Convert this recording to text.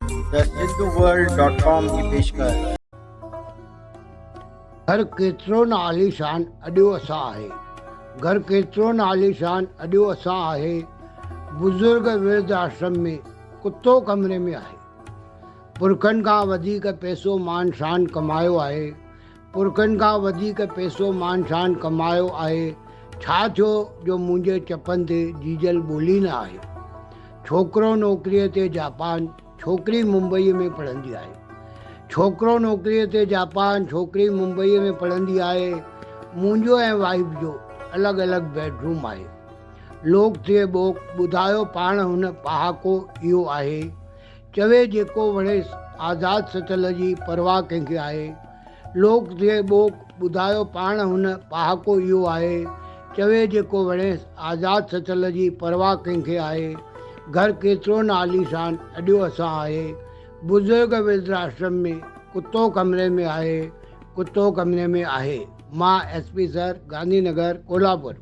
The सिंधुवर्ल्ड.com की पेशकश। घर केतिरो न आलीशान अॼु असां आहे। घर केतिरो न आलीशान अॼु असां आहे। बुज़ुर्ग विरध आश्रम में कुतो कमरे में आहे। पुरखनि खां वधीक पैसो मान शान कमायो आहे। पुरखनि खां वधीक पैसो मान शान कमायो आहे। छा थियो जो मुंहिंजे चपनि ते जीजल ॿोली न आहे। छोकिरो नौकरीअ ते जापान, छोकिरी मुंबईअ में पढ़ंदी आहे। छोकिरो नौकरीअ ते जापान, छोकिरी मुंबईअ में पढ़ंदी आहे। मुंहिंजो ऐं वाइफ जो अलॻि अलॻि बेडरूम आहे। लोक थिए बोक ॿुधायो पाण हुन पहाको इहो आहे। चवे जेको वणेसि आज़ाद सचल जी परवाह कंहिंखे आहे। लोक थिए बोक ॿुधायो पाण हुन पहाको इहो आहे। चवे जेको वणेसि आज़ाद सचल जी परवाह कंहिंखे आहे। घर केतिरो न आलीशान अॼु असां आहे। बुज़ुर्ग वृद्धाश्रम में कुतो कमरे में आहे। कुतो कमरे में आहे। मां SP सर, गांधी नगर, कोल्हापुर।